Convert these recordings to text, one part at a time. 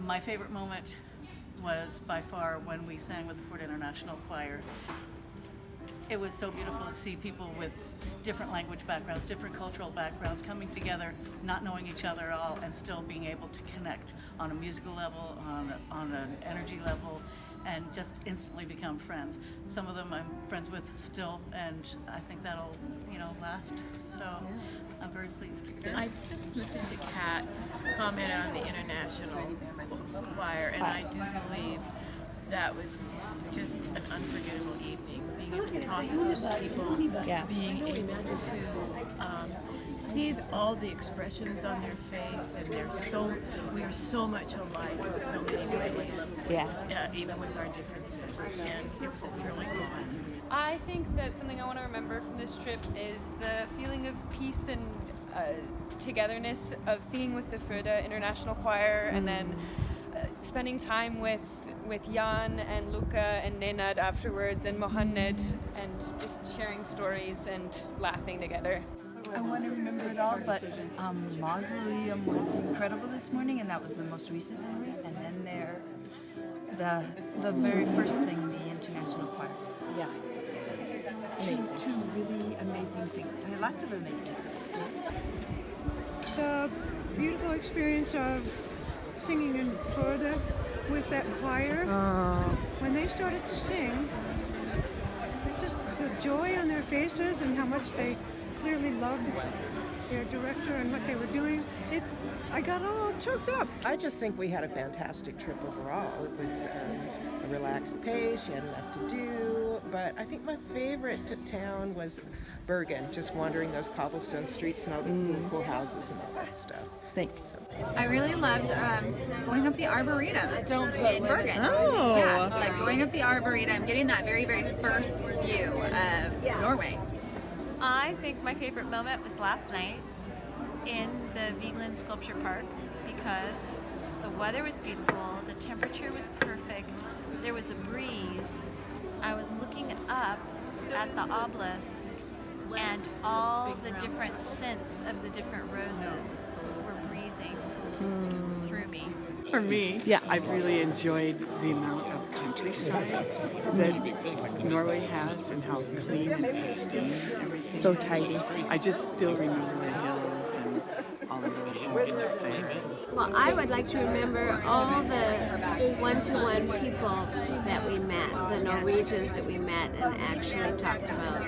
My favorite moment was by far when we sang with the Ford International Choir. It was so beautiful to see people with different language backgrounds, different cultural backgrounds coming together, not knowing each other at all, and still being able to connect on a musical level, on an energy level, and just instantly become friends. Some of them I'm friends with still, and I think that'll, last. So I'm very pleased. I just listened to Kat comment on the International Choir, and I do believe that was just an unforgettable evening. Being able to talk with those people, being able to see all the expressions on their face, and we are so much alike in so many ways. Even with our differences, and it was a thrilling moment. I think that something I want to remember from this trip is the feeling of peace and togetherness of singing with the Fröda International Choir, and then spending time with Jan and Luca and Nenad afterwards, and Mohammed, and just sharing stories and laughing together. I want to remember it all, but Mausoleum was incredible this morning, and that was the most recent memory. And then the very first thing, the International Choir. Yeah. Two really amazing things. Lots of amazing things. The beautiful experience of singing in Florida with that choir. When they started to sing, just the joy on their faces and how much they clearly loved their director and what they were doing. I got all choked up. I just think we had a fantastic trip overall. It was a relaxed pace, you had enough to do, but I think my favorite town was Bergen, just wandering those cobblestone streets and all the cool houses and all that stuff. Thanks. I really loved going up the Arboretum in Bergen. Oh. Yeah, like going up the Arboretum, getting that very, very first view of Norway. I think my favorite moment was last night in the Vigeland Sculpture Park, because the weather was beautiful, the temperature was perfect, there was a breeze. I was looking up at the obelisk, and all the different scents of the different roses were breezing through me. For me, I really enjoyed the amount of countryside that Norway has, and how clean and pristine everything So is. tidy. I just still remember the hills and all the little homes there. Well, I would like to remember all the one-to-one people that we met, the Norwegians that we met and actually talked about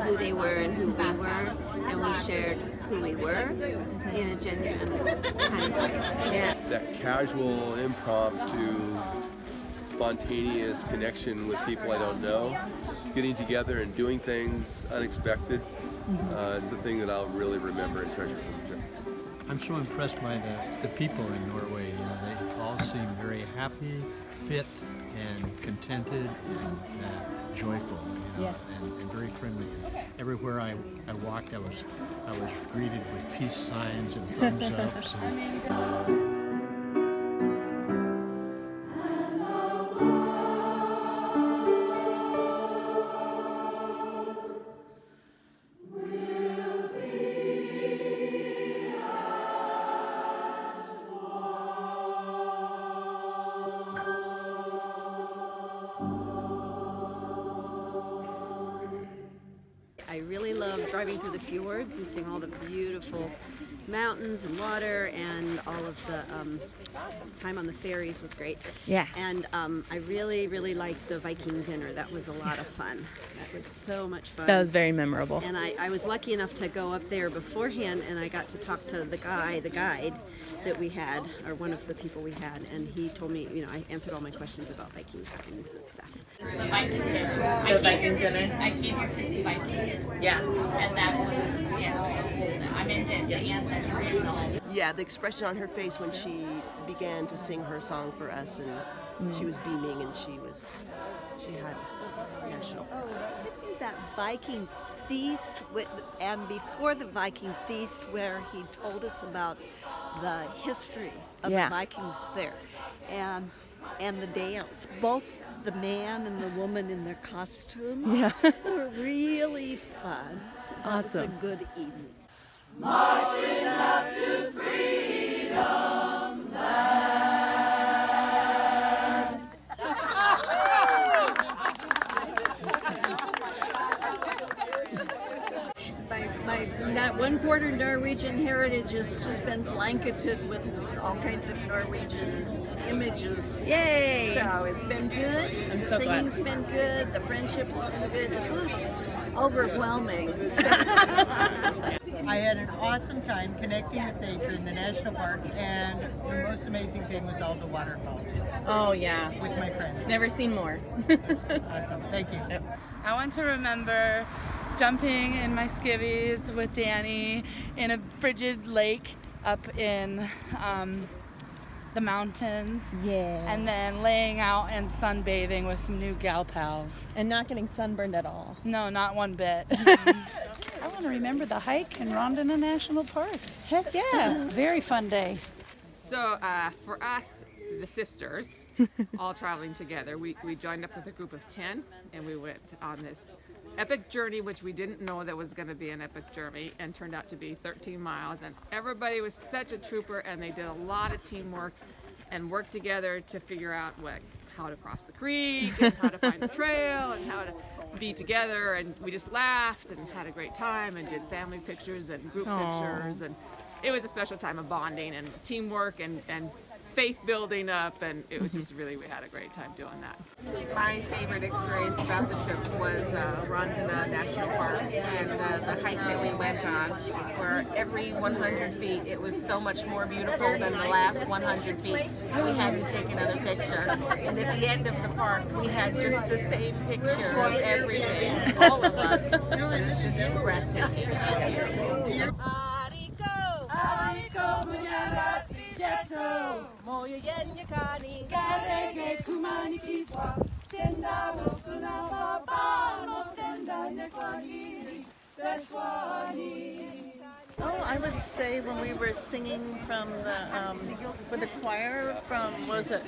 who they were and who we were, and we shared who we were in a genuine kind of way. That casual, impromptu, spontaneous connection with people I don't know, getting together and doing things unexpected, is the thing that I'll really remember and treasure from the trip. I'm so impressed by the people in Norway. They all seem very happy, fit, and contented, and joyful, and very friendly. Everywhere I walked, I was greeted with peace signs and thumbs ups. I really love driving through the fjords and seeing all the beautiful mountains and water, and all of the time on the ferries was great. Yeah. And I really, really liked the Viking dinner. That was a lot of fun. That was so much fun. That was very memorable. And I was lucky enough to go up there beforehand, and I got to talk to the guide that we had, or one of the people we had, and he told me, I answered all my questions about Viking times and stuff. The Viking dinner. I came here to see Vikings. Yeah. And that was, I meant the ancestry and all. Yeah, the expression on her face when she began to sing her song for us, and she was beaming, and she had national pride. I think that Viking feast, and before the Viking feast, where he told us about the history of the Vikings there, and the dance, both the man and the woman in their costumes were really fun. Awesome. It was a good evening. Marching up to freedom's land. My not 1/4 Norwegian heritage has just been blanketed with all kinds of Norwegian images. Yay! So it's been good. I'm The so singing's glad. been good. The friendship's been good. The food's overwhelming. So I had an awesome time connecting with nature in the national park, and the most amazing thing was all the waterfalls. Oh yeah. With my friends. Never seen more. Awesome. Thank you. I want to remember jumping in my skivvies with Danny in a frigid lake up in the mountains. Yeah. And then laying out and sunbathing with some new gal pals. And not getting sunburned at all. No, not one bit. I want to remember the hike in Rondona National Park. Heck yeah. Very fun day. So for us, the sisters, all traveling together, we joined up with a group of 10 and we went on this epic journey, which we didn't know that was going to be an epic journey, and turned out to be 13 miles. And everybody was such a trooper, and they did a lot of teamwork and worked together to figure out how to cross the creek and how to find the trail and how to be together. And we just laughed and had a great time and did family pictures and group pictures. And it was a special time of bonding and teamwork and faith building up, and it was just really, we had a great time doing that. My favorite experience about the trip was Rondona National Park and the hike that we went on, where every 100 feet it was so much more beautiful than the last 100 feet. We had to take another picture, and at the end of the park we had just the same picture of everything, all of us. It was just breathtaking. It was beautiful. Oh, I would say when we were singing from the with the choir from, was it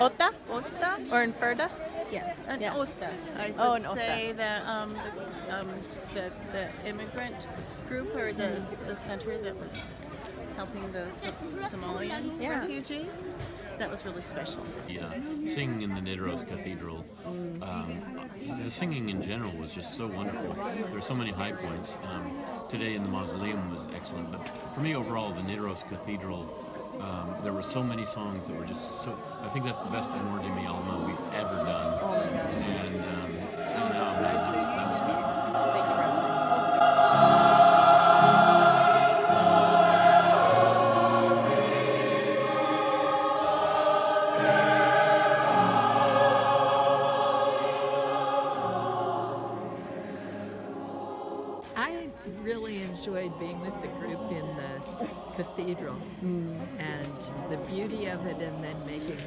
Ota? Ota? Or in Ferda? Yes, an Yeah. Ota. I Oh, would an Ota. say that the immigrant group or the center that was helping those Somalian refugees, that was really special. Yeah, singing in the Nidaros Cathedral, the singing in general was just so wonderful. There were so many high points. Today in the mausoleum was excellent, but for me overall, the Nidaros Cathedral, there were so many songs that were just so. I think that's the best Amor de mi alma we've ever done, and that was special. I really enjoyed being with the group in the cathedral and the beauty of it, and then making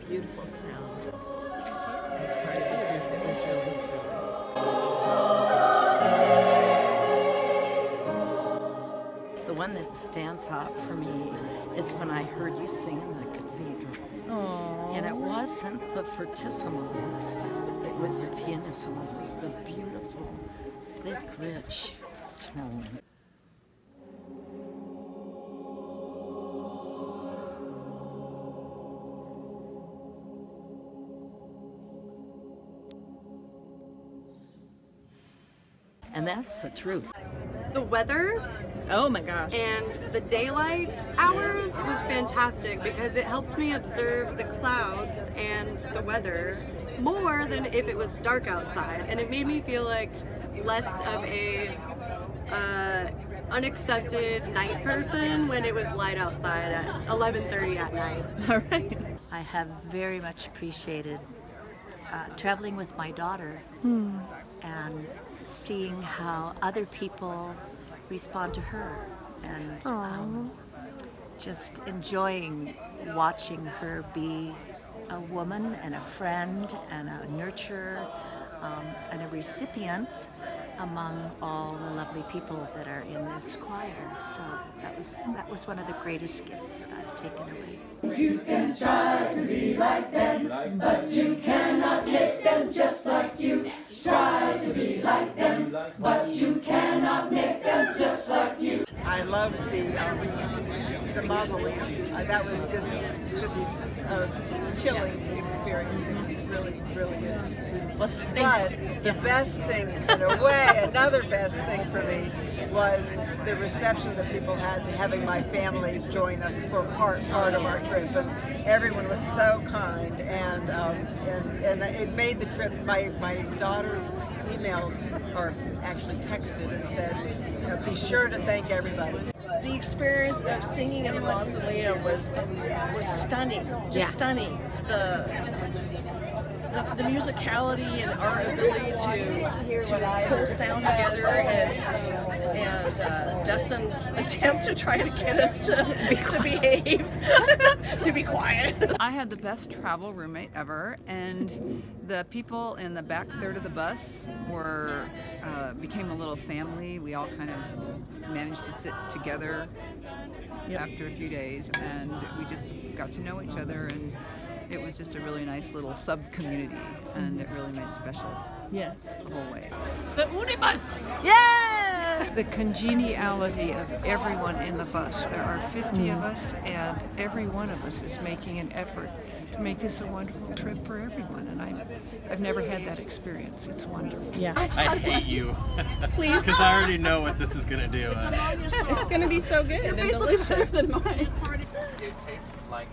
beautiful sound as part of the group. It was really thrilling. The one that stands out for me is when I heard you sing in the cathedral. Aww. And it wasn't the fortissimos, it was the pianissimo, it was the beautiful, thick, rich tone. And that's the truth. The weather, oh my gosh, and the daylight hours was fantastic because it helped me observe the clouds and the weather more than if it was dark outside, and it made me feel like less of a unaccepted night person when it was light outside at 11:30 at night. All right. I have very much appreciated traveling with my daughter and seeing how other people respond to her, and just enjoying watching her be a woman and a friend and a nurturer and a recipient among all the lovely people that are in this choir. So that was one of the greatest gifts that I've taken away. You can strive to be like them, but you cannot make them just like you. Strive to be like them, but you cannot make them just like you. I love the mausoleum. That was just a chilling experience. It was really, really interesting. But the best thing, in a way, another best thing for me was the reception that people had, having my family join us for part of our trip, and everyone was so kind, and it made the trip. My daughter emailed, or actually texted, and said, "Be sure to thank everybody." The experience of singing in the mausoleum was stunning, just stunning. The musicality and our ability to pull sound together, and Dustin's attempt to try to get us to behave, to be quiet. I had the best travel roommate ever, and the people in the back third of the bus became a little family. We all kind of managed to sit together after a few days, and we just got to know each other, and it was just a really nice little sub-community, and it really made special the whole way. The Unibus! Yeah! The congeniality of everyone in the bus. There are 50 of us, and every one of us is making an effort to make this a wonderful trip for everyone, and I've never had that experience. It's wonderful. Yeah. I hate you. Please. Because I already know what this is going to do. It's going to be so good and delicious. Than mine. It tastes like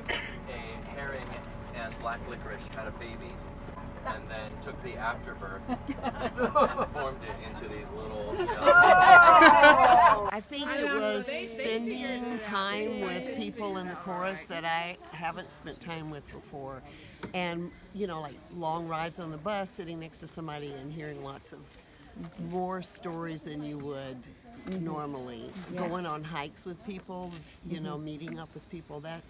a herring and black licorice had a baby, and then took the afterbirth and formed it into these little gels. I think it was spending time with people in the chorus that I haven't spent time with before. And, like long rides on the bus, sitting next to somebody and hearing lots of more stories than you would normally. Going on hikes with people, meeting up with people, that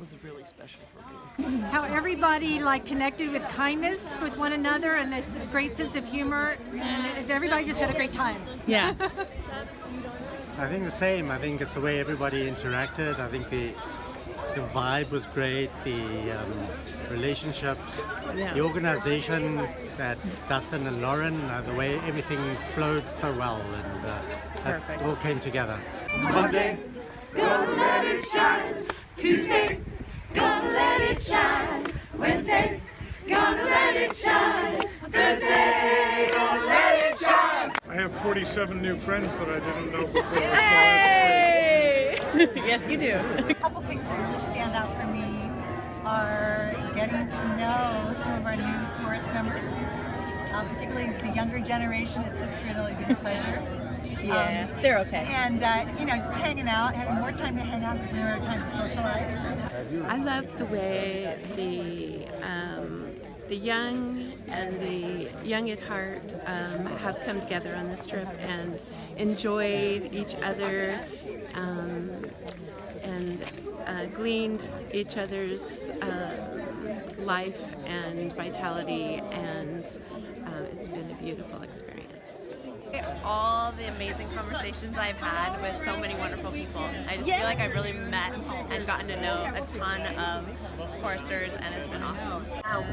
was really special for me. How everybody connected with kindness with one another and this great sense of humor, and everybody just had a great time. Yeah. I think the same. I think it's the way everybody interacted. I think the vibe was great, the relationships, the organization that Dustin and Lauren, the way everything flowed so well, and that all came together. Monday, gonna let it shine. Tuesday, gonna let it shine. Wednesday, gonna let it shine. Thursday, gonna let it shine. I have 47 new friends that I didn't know before, so that's Yes, you do. A couple things that really stand out for me are getting to know some of our new chorus members, particularly the younger generation. It's just really been a pleasure. Yeah, they're okay. And just hanging out, having more time to hang out because we don't have time to socialize. I love the way the young and the young at heart have come together on this trip and enjoyed each other and gleaned each other's life and vitality, and it's been a beautiful experience. All the amazing conversations I've had with so many wonderful people. I just feel like I've really met and gotten to know a ton of choristers, and it's been awesome.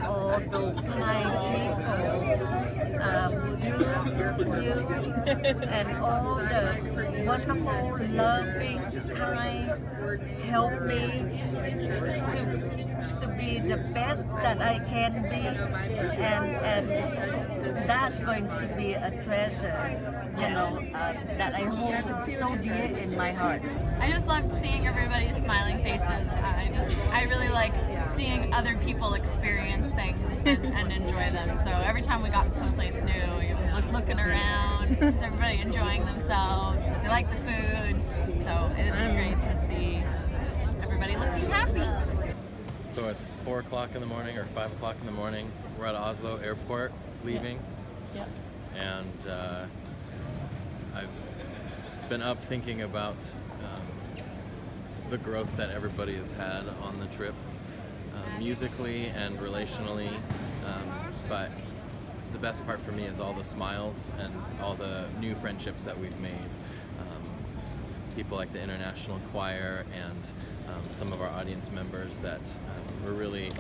All the you and all the wonderful, loving, kind, help me to be the best that I can be, and that's going to be a treasure, that I hold so dear in my heart. I just loved seeing everybody's smiling faces. I really like seeing other people experience things and enjoy them. So every time we got to someplace new, you looking around, is everybody enjoying themselves? They like the food. So it was great to see everybody looking happy. So it's 4 o'clock in the morning or 5 o'clock in the morning. We're at Oslo Airport, leaving. Yep. And I've been up thinking about the growth that everybody has had on the trip, musically and relationally, but the best part for me is all the smiles and all the new friendships that we've made. People like the International Choir and some of our audience members that were really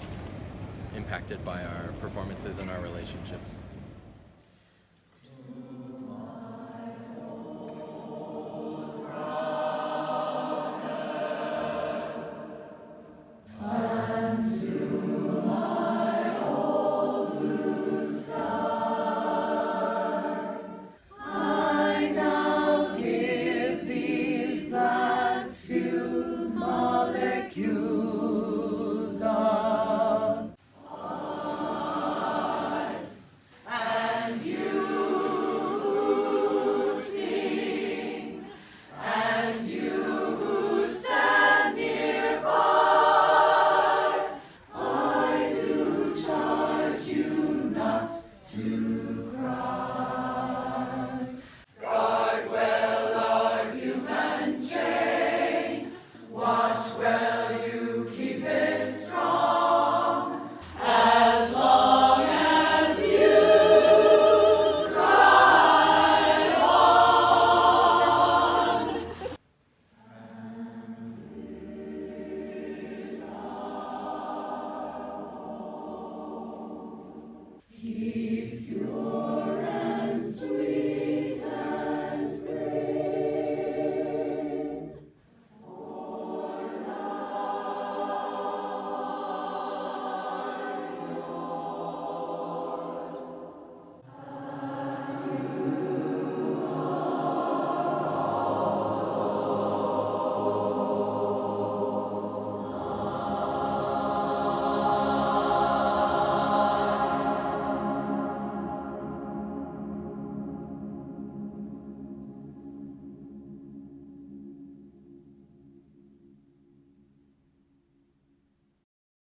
impacted by our performances and our relationships.